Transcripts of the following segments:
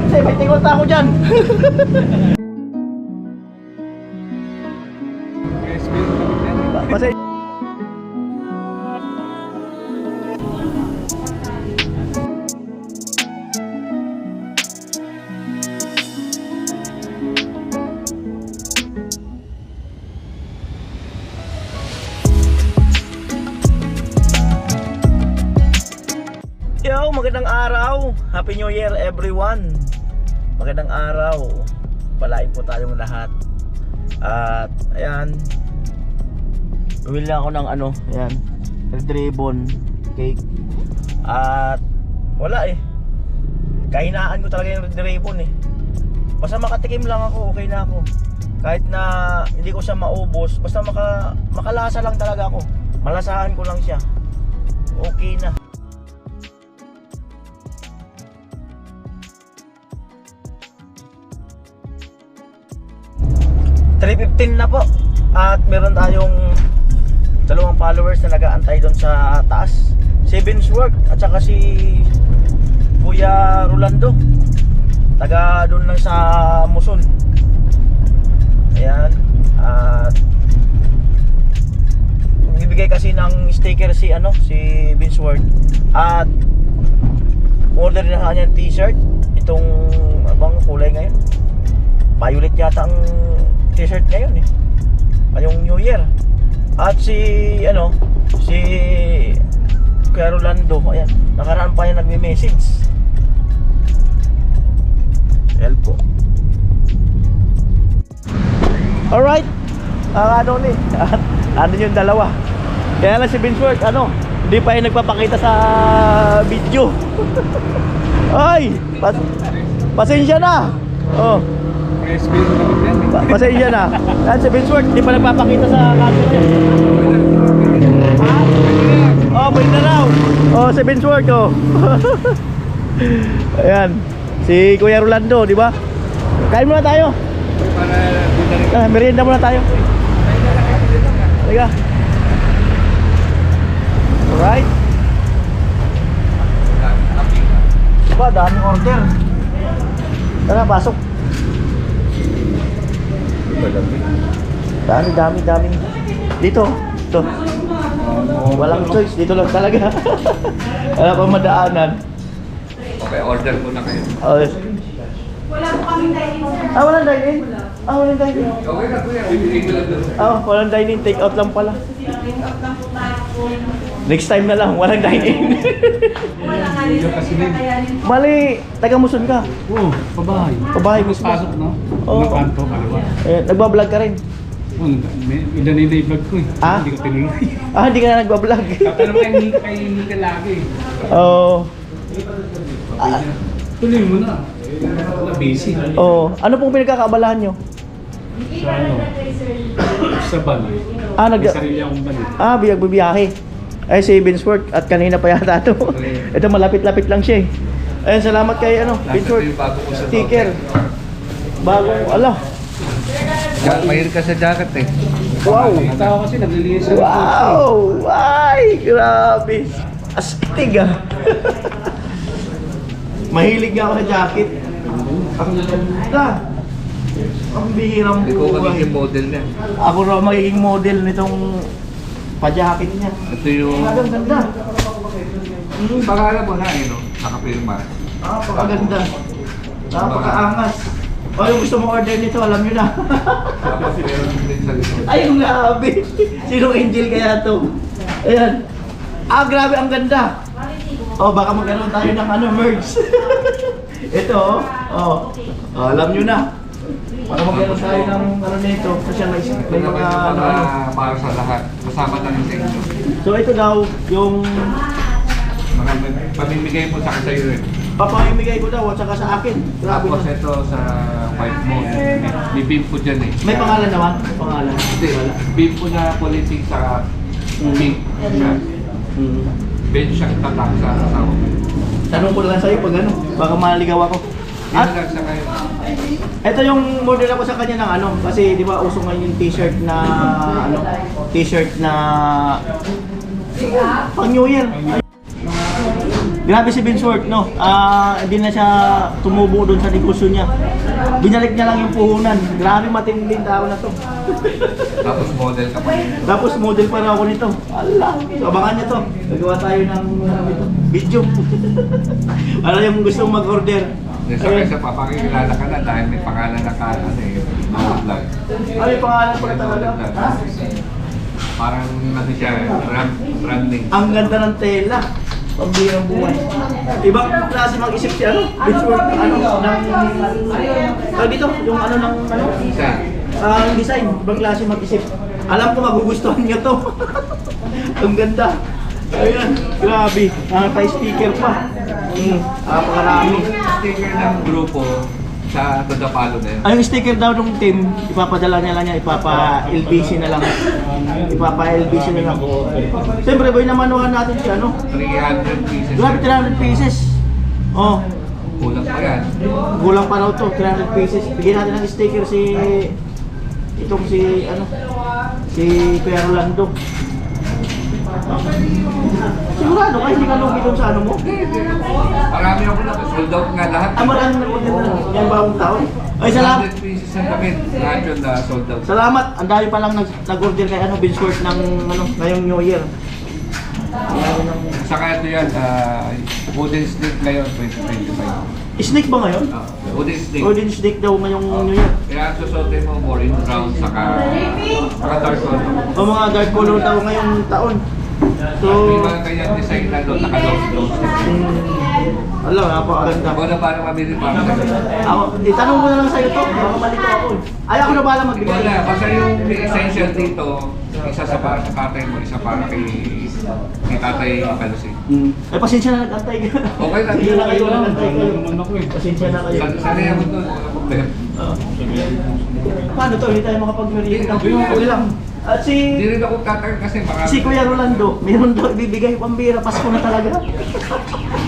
Hindi, may tingot ako dyan. Pasensya. Yo, magandang araw. Happy New Year everyone. Magandang araw. Palain po tayong lahat. At ayan, bumili lang ako ng ano, ayan, red ribbon cake. At wala eh, kahinaan ko talaga yung red ribbon eh. Basta makatikim lang ako, okay na ako. Kahit na hindi ko siya maubos, basta makalasa lang talaga ako. Malasahan ko lang siya, okay na. 3:15 na po. At meron tayong dalawang followers na nag-aantay doon sa taas, si Vinsworth at saka si Kuya Rolando, taga doon lang sa Muson. Ayan. At bibigay kasi ng sticker si Vinsworth. At order na sa kanya ng t-shirt. Itong abang kulay ngayon, violet yata ang t-shirt ngayon eh, ngayong New Year. At si Kuya Rolando, ayan, nakaraan pa yan nagme-message. Help po. Alright, ano yung dalawa. Kaya lang si Vinsworth, hindi pa yung nagpapakita sa video. Ay, pasensya na. Oh, pasensya na. Yan si Vinsworth, hindi pa nagpapakita sa camera. Oh, pwede na raw. Oh, si Vinsworth, oh. Ayan, si Kuya Rolando, di ba? Kain muna tayo. Merienda muna tayo. Teka. Alright. Diba, daming order. Tara, pasok. Dami. Dito. Walang choice, dito lang talaga. Wala pang madaanan. Okay, order ko na kayo. Wala po kaming dining, sir. Walang dine-in? Walang dine-in. Okay na kuya, bibigay ko lang doon. Walang dine-in, take out lang pala. Take out lang po tayo po. Next time na lang, walang dine-in. Wala nga rin po kakayanin po. Mali, taga-Muson ka. Oo, pabahay. Pabahay mismo. Pasok, no? Oo. Ng kanto, kaliwa. Nagbablog ka rin? Oo, ilan na yung vlog ko eh. Ah? Hindi ko tinuloy. Hindi ka na nagbablog. Tatanong kay Nika lagi. Oo. Tuloy mo na. Wala, busy. Ano pong pinagkakaabalahan nyo? Sa ano? Sa ban. Nag... May sarili akong ban eh. Biyahe. Ay, si Vinsworth at kanina pa yata ito. Ito malapit-lapit lang siya eh. Ayun, salamat kay Vinsworth. yung bago ko sa Sticker. Bagong, Mahirap ka sa jacket eh. Wow. Tao kasi naglilinis sa Wow! Ay, grabe. Astig ah. Mahilig nga ako sa jacket. Ang ganda. Ang bihirang Ikaw buhay. magiging model niya. Ako raw magiging model nitong pa-jacket niya. Ito yung... Ang ganda. Pangalan mo na no? Nakapirma. Napakaganda. Napakaangas. Yung gusto mo order nito, alam nyo na. Tapos meron din sa likod. Ay, yung grabe. Sinong angel kaya to? Ayan. Grabe, ang ganda. Baka magkaroon tayo ng merge. Ito, alam nyo na. Baka magkaroon tayo ng nito. Kasi may mga para sa lahat. Kasama na sa inyo. So ito daw, yung Mga pamimigay mo sa sa'yo eh. papamimigay ko daw at saka sa akin. Grabe Tapos na. ito sa wife mo. May bimpo dyan eh. May pangalan naman? May pangalan. Hindi, bimpo na politik sa pink siya. Ben siyang tatak sa asawa mo. Tanong ko lang sa'yo pag baka maligaw ako. Yan At lang sa kayo. ito yung model ako sa kanya ng kasi di ba uso ngayon yung t-shirt na t-shirt na pang New Year. Grabe si Vinsworth, no? Hindi na siya tumubo doon sa negosyo niya. Binalik niya lang yung puhunan. Grabe matinding tao na to. Tapos model ka pa. Tapos model pa rin ako nito. Allah, abangan niyo to. Gagawa tayo ng video. Para yung gusto mag-order. Sa kaysa papakikilala ka na dahil may pangalan na ka, ano eh, mga vlog. Ano yung pangalan ko na talaga? Ha? Parang ano siya, branding. Ang ganda ng tela. Pambirang buhay. Ibang klase mag-isip si ano? Vinsworth, ano? Dito, yung ano ng ano? Design. Ang design, ibang klase mag-isip. Alam ko magugustuhan niyo to. Ang ganda. Ayan, grabe. Pa-sticker pa. Pakarami. Sticker ng grupo sa Todapalo na yun. Ay, yung sticker daw ng team, ipapadala niya lang niya, ipapa-LBC na lang. Ipapa-LBC na lang. Siyempre, boy, namanuhan natin si ano? 300 pieces. Grabe, 300 pieces. Oh, Kulang pa yan. gulang pa raw to, 300 pieces. Bigyan natin ng sticker itong si, ano, si Kuya Rolando. Sigurado ka, hindi ka lugi doon sa ano mo? Marami ako na, sold out nga lahat. Marami na order na yan bagong taon. Ay, salamat. 100 pieces ang damit. Lahat yun na sold out. Salamat. Ang dami pa lang nag-order kay ano, Vinsworth ng ano, ngayong New Year. Saka ito yan, wooden stick ngayon, 2025. Snake ba ngayon? Wooden stick. Golden snake daw ngayong New Year. Kaya susotin mo more in brown, saka dark color. O mga dark color daw ngayong taon. So, May mga kanyang design na doon, naka-low. alam, napakaganda. Ako na parang mabili pa ako. Ako, itanong mo na lang sa'yo to, baka malito ako. Ay, ako na bala magbigay. Wala, basta yung essential dito, isa sa para sa tatay mo, isa para kay tatay Kalusi. Ay, pasensya na nag-antay ka. Okay lang. Pasensya na kayo nag-antay kayo. Naman ako eh. Pasensya na kayo. Sanay ako doon, wala problema. Paano to? Hindi tayo makapag-merienda. Okay lang. At Hindi rin ako tatagal kasi marami. si Kuya Rolando, meron daw ibibigay pambira. Pasko na talaga.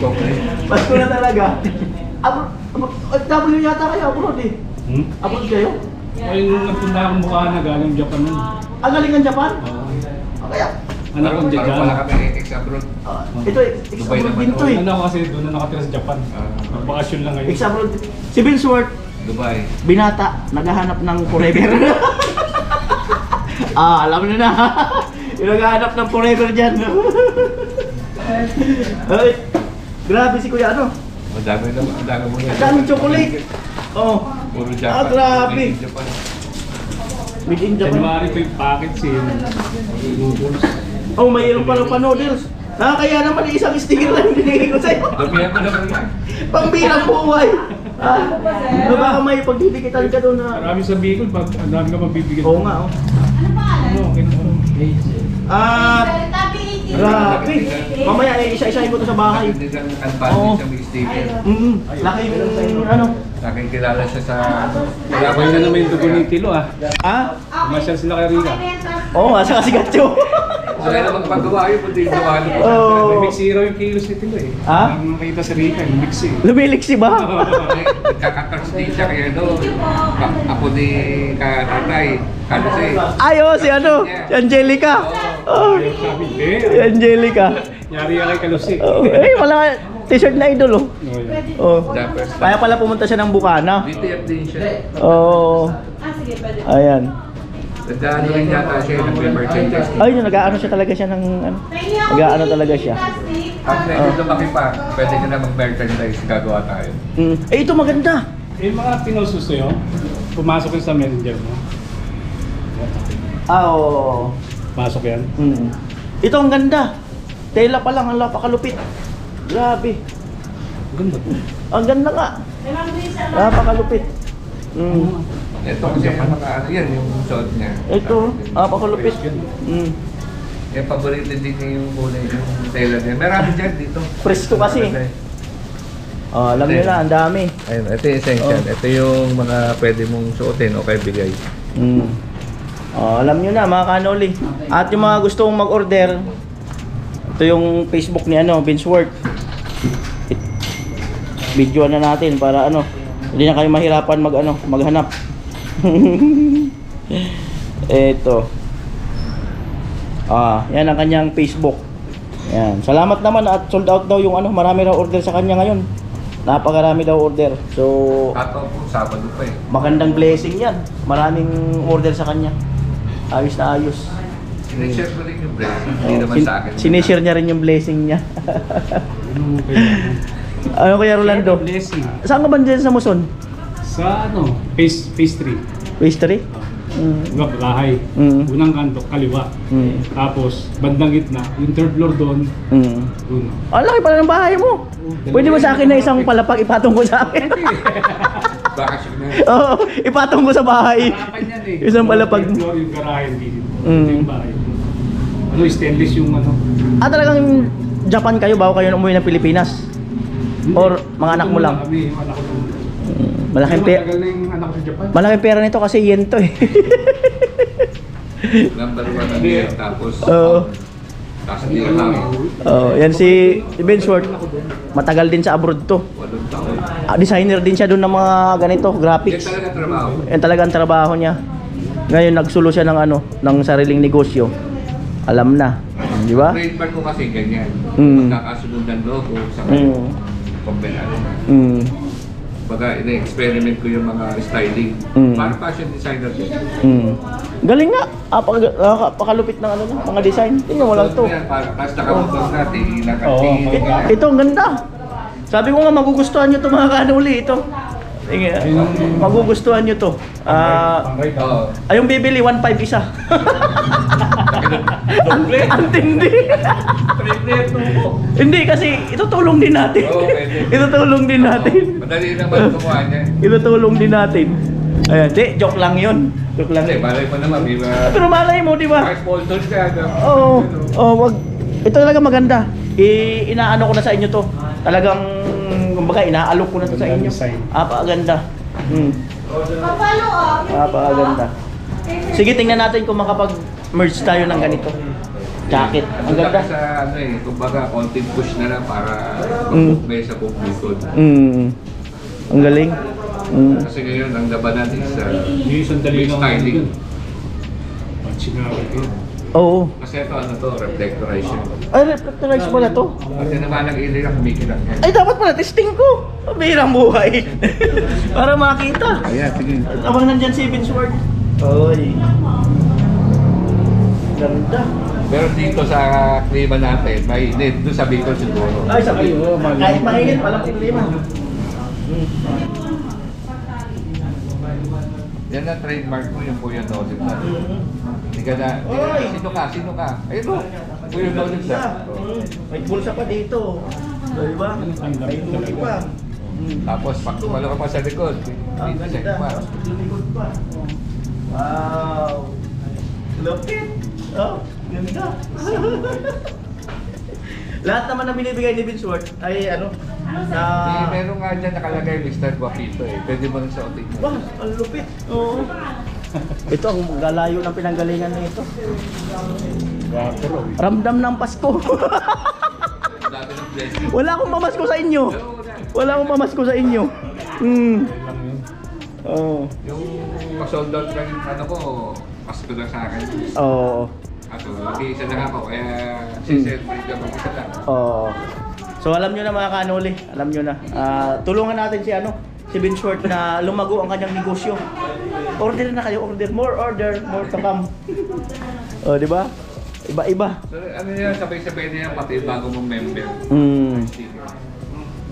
Okay. Pasko na talaga. W yata kayo, abroad eh. Abroad kayo? Ay, nung nagpunta akong mukha na galing Japan nun. Ang galing ng Japan? Oo. Kaya, Anak kong Parang Japan. wala kami ex-abroad. ito ex-abroad din to eh. Ano ako kasi doon na nakatira sa Japan. Magbakasyon lang ngayon. Ex-abroad. Si Vinsworth, Dubai. binata, naghahanap ng forever. Alam nyo na. Yung naghahanap ng forever dyan. Ay, grabe si Kuya ano. Madami mo yan. Ang daming chocolate. Oh. Puro Japan. Grabe. Made in Japan. Made in Japan. January pa yung packet sale. Noodles. Oh, mayroon pa lang pa noodles. Kaya naman isang sticker lang binigay ko sa'yo. Damihan mo naman yan. Pambirang buhay. Baka may pagdidikitan ka doon na. Marami sa Bicol, pag ang dami ka mabibigyan. Oo nga, oh. Ano, Grabe. Mamaya, isa-isahin ko to sa bahay. Hindi lang advantage sa big sticker. Laki yung ano. Nakikilala siya sa... Wala ko yun na naman yung dugo ni Tilo ah. Masyal sila kay Rika. Oo nga, sa Kasigatyo. So, kaya naman paggawa yun, puti yung gawa mo. Oo. May mix zero yung kilos ni Tilo eh. Ha? Ang makita sa Rika, yung mix eh. Lumiliksi ba? Nagkakatouch din siya kaya doon. Ako ni Tatay. Kasi... Ayo, si ano? Si Angelica. Oh, Sabi, si Angelica. Yari ka kay Kalusi. Oh, wala t-shirt na idol oh. Oh. Jumpers. Kaya pala pumunta siya ng Bukana. BTF din siya. Oh. Ayan. Nagkaano rin yata siya ng merchandise. Ay, nag-aano siya talaga siya ng ano. Nag-aano talaga siya. At medyo lumaki pa, pwede ka na mag-merchandise, gagawa tayo. Eh, ito maganda. Yung mga pinusos yun, pumasok yun sa messenger mo. Oo. Pasok yan. Ito ang ganda. Tela pa lang, ang napakalupit. Grabe. Ganda po. Ang ganda nga. Napakalupit. Ito kasi yung mga ano yan, yung suot niya. Ito, napakalupit. Yung paborito din niya yung kulay, yung tela niya. Marami dyan dito. Presko kasi. Oh, alam niyo na, ang dami. Ayun, ito yung essential. Ito yung mga pwede mong suotin o kaya bigay. Oh, alam niyo na mga kanoli. At yung mga gusto mong mag-order, ito yung Facebook ni ano, Vinsworth. Video na natin para ano, hindi na kayo mahirapan maghanap. Ito. Yan ang kanyang Facebook. Yan. Salamat naman at sold out daw yung ano, marami raw order sa kanya ngayon. Napakarami daw order. So, Cut-off po, Sabado pa eh. magandang blessing yan. Maraming order sa kanya. Ayos na ayos. Sinishare ko rin yung blessing. Hindi naman sa akin. Sinishare niya rin yung blessing niya. Ano kailangan? Ano kaya Rolando? Blessing. Saan ka ba dyan sa Muson? Sa ano, phase 3. Phase 3? Diba, bahay. Mm. Unang kanto, kaliwa. Tapos, bandang gitna, yung third floor doon, doon. Ang laki pala ng bahay mo. Pwede mo sa akin na isang palapag ipatong ko sa akin? Bakasyon na. Oo, ipatong ko sa bahay. Harapan yan eh. Isang palapag. Third floor yung garahe dito. Mm. Ito yung bahay. Ano, stainless yung ano. Talagang Japan kayo bago kayo umuwi ng Pilipinas? Or mga anak mo lang? Kami, yung anak ko doon. Malaking pera. Matagal na yung anak ko sa Japan. Malaking pera nito kasi yen to eh. Number 1 ang yan. Tapos, Oo. tapos dirham. Yan si Ben Short. Matagal din sa abroad to. 8 taon. Designer din siya doon ng mga ganito, Yan graphics. talaga trabaho. Yan talaga ang trabaho niya. Ngayon nagsulo siya ng ano, ng sariling negosyo. Alam na, di ba? Trademark ko kasi ganyan. Mm. Magkakasunod ng logo sa kombinado. Baga, ina-experiment ko yung mga styling. Mm. Para fashion designer din. Galing nga. Pakalupit ng ano, mga design. Tingnan mo lang to. Yan, tapos nakamotor natin, Oo. nakatingin. Ito ang ganda. Sabi ko nga magugustuhan nyo to mga kanuli ito. Magugustuhan nyo to. Oo. Ayong bibili 1.5 isa. Ang tindi. Triple tubo. Hindi kasi itutulong din natin. Oo, pwede. Itutulong din natin. Madali naman gumawa niya. Itutulong din natin. Ayan, di, joke lang yun. Joke lang. Kasi malay mo naman, may mga... Pero malay mo, di ba? sponsor siya. Oo. Wag. Ito talaga maganda. Inaano ko na sa inyo to. Talagang, kumbaga, inaalok ko na to sa inyo. Apakaganda. Papalo Apakaganda. Sige, tingnan natin kung makapag-merge tayo ng ganito. Jacket. Ang ganda. Sa ano eh, kumbaga, konting push na lang para may sa publiko. Ang galing. Kasi ngayon, ang labanan is Yung sandali lang. styling. Sinawag yun. Oo. Kasi ito, ano to, reflectorization. Ay, reflectorize pala to. Kasi naman ang ili lang kumikilang yan. Ay, dapat pala testing ko. Bihirang buhay. Para makita. Ayan, sige. Abang nandyan si Vinsward. Oy. Ganda. Pero dito sa klima natin, mainit. Doon sa Bicol siguro. Ay, sabi. Kahit mainit, walang problema. Yan ang trademark mo, yung Kuya Nolip na. Hindi ka na, Oy! Sino ka? Ayun mo, Kuya Nolip na. May bulsa pa dito. Diba? May bulsa pa. Tapos, pag tumalo ka pa sa likod, Ang dito ganda. sa pa. Tapos lumikod pa. Wow. Lupit. Oh, ganda. Lahat naman na binibigay ni Vinsward ay ano, na... Meron nga dyan nakalagay Mr. Guapito eh. Pwede mo rin sa otik mo. Wah, ang lupit. Oo. Ito ang galayo ng pinanggalingan na ito. Ramdam ng Pasko. Dati ng blessing. Wala akong pamasko sa inyo. Wala akong pamasko sa inyo. Oo. Yung pa-sold out lang yung ano ko, Pasko lang sa akin. Oo. Ato, mag-iisa lang ako, kaya si-celebrate ka mag-isa lang. Oo. So alam nyo na mga kanuli, alam nyo na. Tulungan natin si ano, si Vinsward na lumago ang kanyang negosyo. Order na kayo, order. More order, more to come. Oh, di ba? Iba-iba. So, ano yan, sabay-sabay na yan, pati yung bago mong member.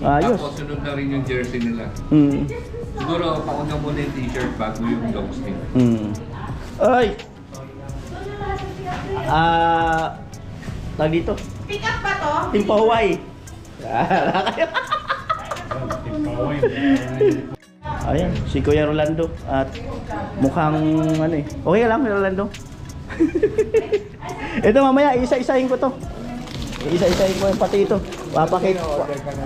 Ayos. Tapos sunod na rin yung jersey nila. Siguro, pauna muna yung t-shirt bago yung long sleeve. Ay! Tag dito. Pick up ba to? Timpa Hawaii. Ayan, si Kuya Rolando. At mukhang ano eh. Okay lang, Kuya Rolando. Ito mamaya, isa-isahin ko to. Isa-isahin ko yung pati ito.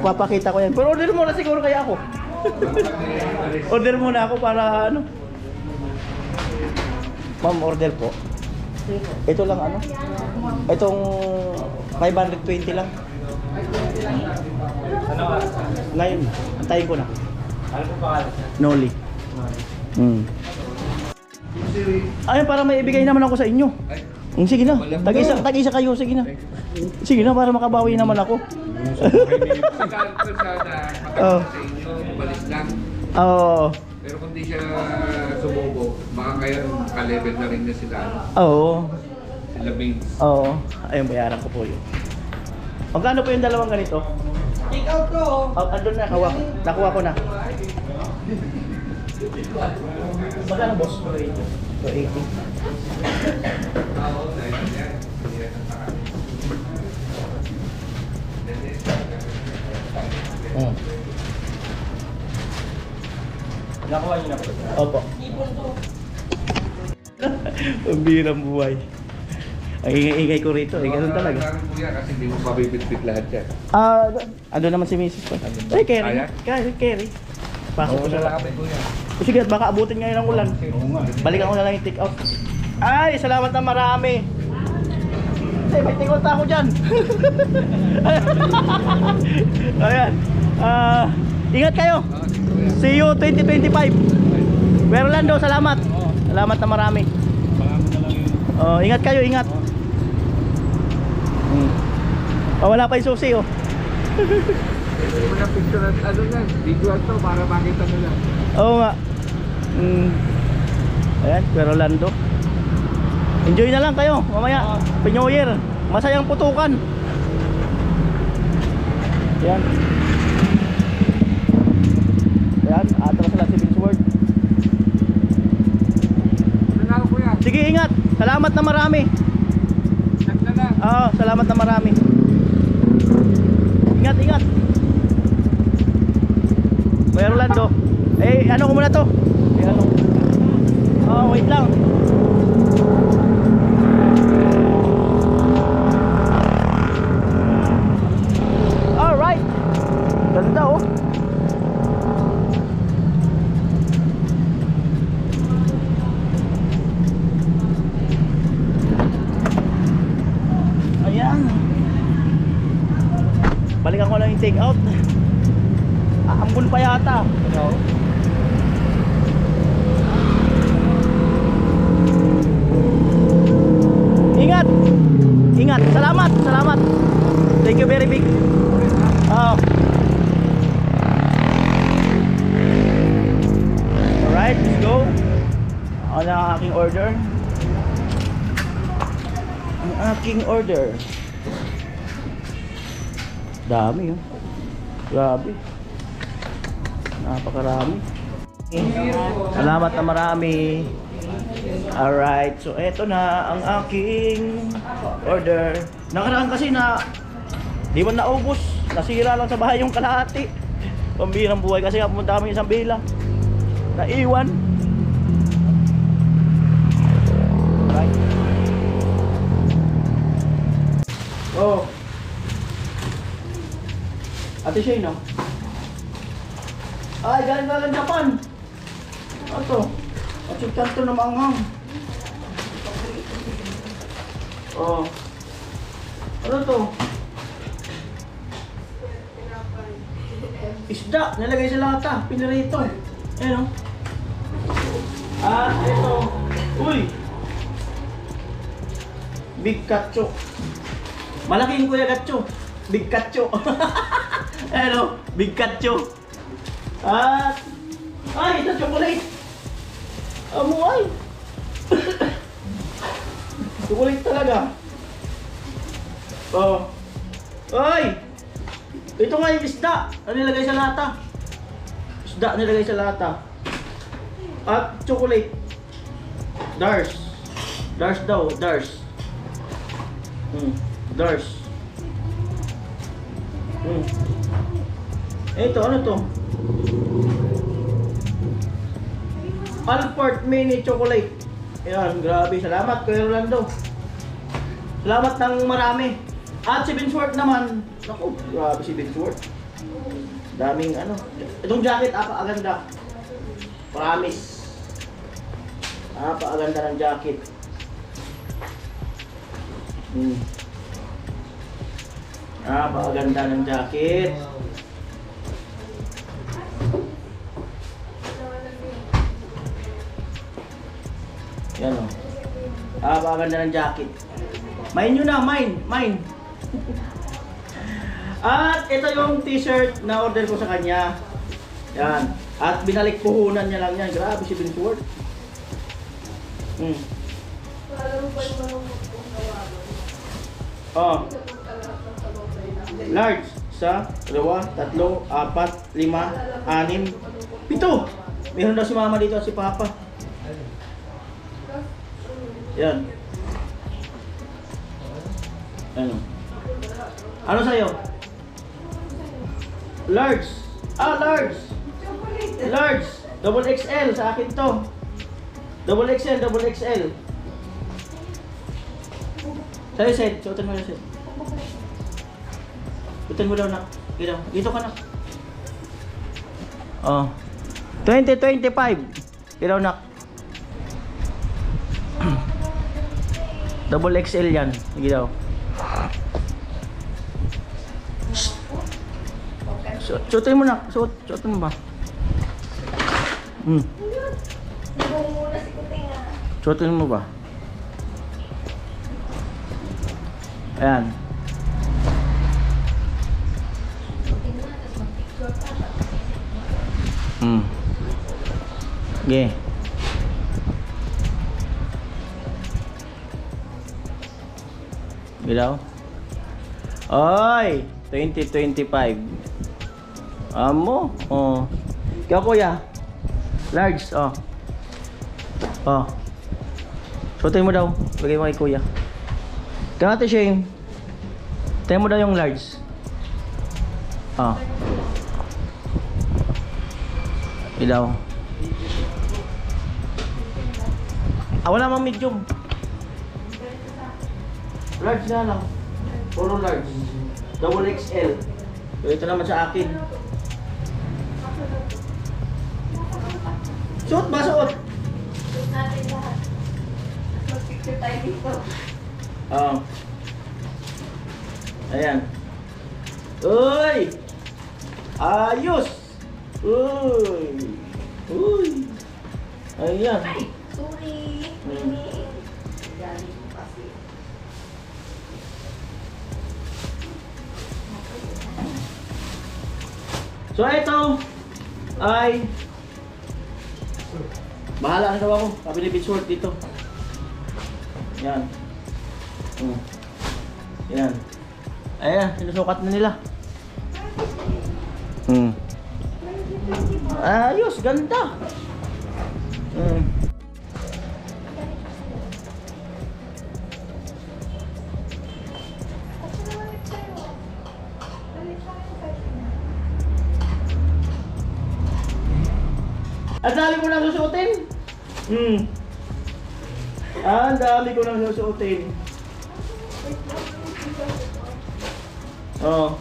Papakita ko yan. Pero order muna siguro kaya ako. Order muna ako para ano. Ma'am, order po. Ito lang ano. Itong 520 lang. Ngayon, antayin ko na. Ano po pangalan? Noli. Ayun, para may ibigay naman ako sa inyo. Sige na, tag-isa kayo, sige na. Sige na, para makabawi naman ako. Pagka sana Oh. makakita sa inyo, balik lang. Oo. Pero kung di siya sumubo, baka kaya ka-level na rin na sila. Oo. Sila mains. Oo. Ayun, bayaran ko po yun. Magkano po yung dalawang ganito? Take out ko. Oh, andun na, nakuha ko na. Magkano boss? 280. Nakuha niyo na po. Opo. Ang birang buhay. Ang ingay-ingay ko rito, ganun talaga. Parang kuya kasi hindi mo mabibitbit lahat yan. Ano naman si Mrs. ko? Ay, carry. Kaya? Carry. Pasok ko Oo, sa lalakad kuya. Sige, at baka abutin ngayon ng ulan. Oo nga. Balikan ko na lang yung take out. Ay, salamat na marami. Kasi may take out ako dyan. Ayan. Ingat kayo. See you 2025. Kuya Rolando, salamat. Salamat na marami. Baka mo na lang yun. Ingat kayo, ingat. Wala pa yung susi, oh. Hindi mo na picture at ano na, video to para makita nila. Oo nga. Ayan, Kuya Rolando. Enjoy na lang kayo mamaya. New Year. Masayang putukan. Ayan. Ayan, atras sila si Vince Ward. Ano na ako kuya? Sige, ingat. Salamat na marami. Check na lang. Salamat na marami. Ingat, ingat. Kuya Rolando. Ano ko muna to? Wait lang. Alright. Ganda, oh. Ayan. Balikan ko lang yung take out. Ambon pa yata. Ingat. Ingat. Salamat. Salamat. Thank you very big. Alright, let's go. Ano ang aking order? Ang aking order. Dami, oh. Grabe. Napakarami. Salamat na marami. Alright, so eto na ang aking order. Nakaraan kasi na di man naubos. Nasira lang sa bahay yung kalahati. Pambirang buhay kasi pumunta kami isang bila. Naiwan. Alright. Oh. Ate Shane, no? Ay, galing na lang Japan. Ano to? At yung kanto na maanghang. Oh. Ano to? Isda, nilagay sa lata, pinirito. Ayan, oh. At ito. Uy! Big Katso. Malaking Kuya Katso. Big Katso. Ayan, oh. Big Katso. At ay, ito chocolate. Amuay. Chocolate talaga. Oh. Ay! Ito nga yung isda. Ano nilagay sa lata? Isda nilagay sa lata. At chocolate. Dars. Dars daw, Dars. Dars. Ito, ano to? Alford Mini Chocolate. Ayan, grabe. Salamat Kuya Rolando. Salamat ng marami. At si Vince Ward naman. Naku, grabe si Vince Ward. Daming ano. Itong jacket, apakaganda. Promise. Apakaganda ng jacket. Apakaganda ng jacket. Yan, oh. Napakaganda ng jacket. Mine nyo na, mine. At ito yung t-shirt na order ko sa kanya. Yan. At binalik puhunan niya lang yan. Grabe si Vince Ward. Oh. Large. Isa, dalawa, tatlo, apat, lima, anim, pito. Meron daw si mama dito at si papa. Yan. Ano sa'yo? Large. Large. Large. Double XL sa akin to. Double XL. Sa'yo, Seth. Suotan mo na, Seth. Suotan mo daw na. Dito ka na. Oh. 2025. Ilaw na. Double XL yan. Sige daw. Suotin mo na. Suotin mo ba? Suotin mo ba? Ayan. Okay. Gilaw. Oy, 2025. Amo, oh. Ikaw kuya. Large, oh. Oh. Suotin mo daw. Bigay mo kay kuya. Ikaw Ate Shane. Tayo mo daw yung large. Oh. Ilaw. Wala mang medium. Large na lang. Puro large. Double XL. So, ito naman sa akin. Suot ba? Suot? Suot natin lahat. Mag-picture tayo dito. Oo. Ayan. Uy! Ayos! Uy! Uy! Ayan. Ay! Sorry! Mimi! Galing mo kasi. So ito ay bahala na daw ako. Sabi ni Bitsword dito. Yan. Yan. Ayan, sinusukat na nila. Ayos, ganda. Ang dami ko nang susuotin. Ang dami ko nang susuotin. Oh.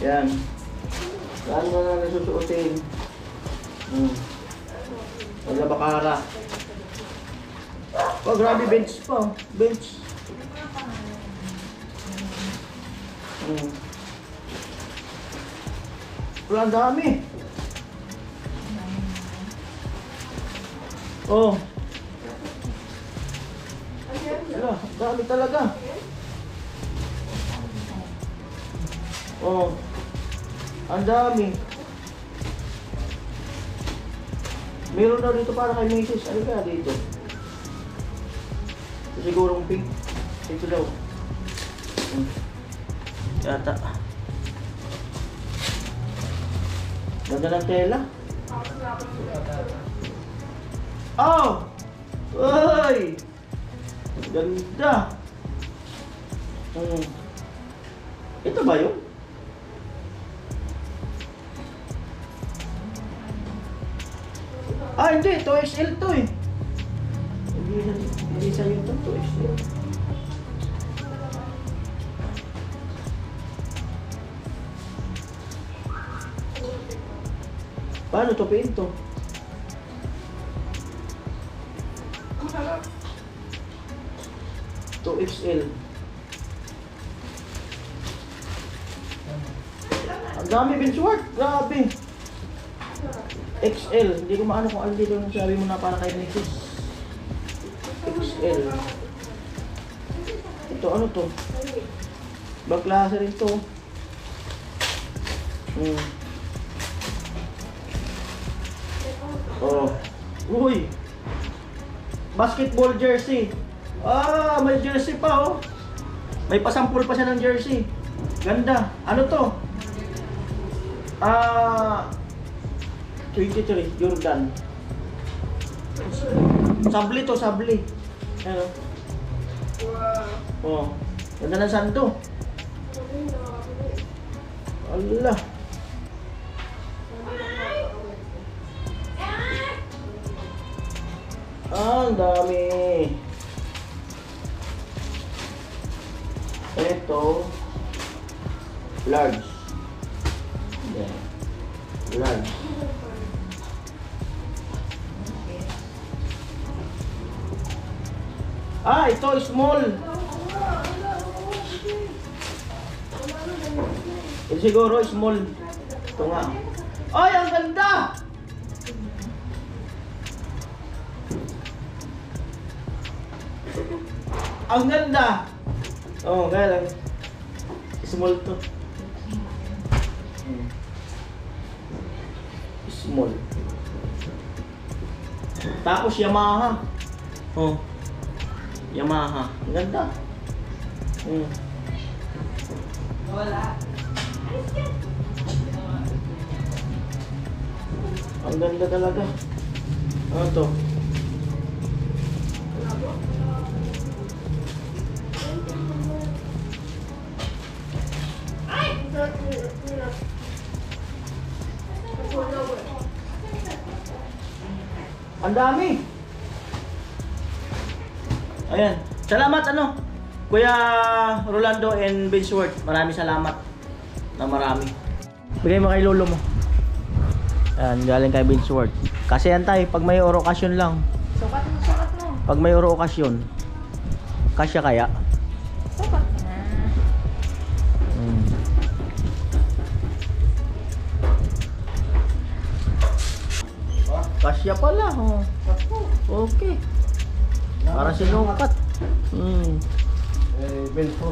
Yan. Saan mo na nasusuotin? Naglabakara. Oh, grabe bench pa. Bench. Wala, ang dami. Oh. Wala, ang dami talaga. Oh. Ang dami. Meron daw dito para kay Mrs. Ano kaya dito? Ito sigurong pink. Ito daw. Yata. Ganda ng tela. Oh! Uy! Ganda! Ito ba yun? Hindi. 2XL to eh. Hindi sa'yo ito. 2XL. Paano to pinto? To XL. Ang dami Bitsword. Grabe. XL. Hindi ko maano kung alin dito yung sabi mo na para kay Mrs. XL. Ito, ano to? Baklase rin to. Oh. Uy! Basketball jersey. Ah, may jersey pa oh. May pasampul pa siya ng jersey. Ganda. Ano to? 23 Jordan. Sabli to, sabli. Ano? Oh. Ganda ng sando. Allah. Ang dami. Ito large. Yeah. Large. Ito small. Ito siguro small. Ito nga. Ay, ang ganda! Ang ganda! Oh, kaya lang. Small to. Small. Tapos Yamaha. Oh. Yamaha. Ang ganda. Wala. Ang ganda talaga. Ano to? Ang dami. Ayan. Salamat ano, Kuya Rolando and Binsworth. Maraming salamat. Na marami. Bigay mo kay lolo mo. Ayan, galing kay Binsworth. Kasi yan tayo, pag may okasyon lang. Sukat mo, sukat mo. Pag may okasyon. Kasya kaya? Sukat na. Kasya pala, oh. Okay. Para sinukat. Benso.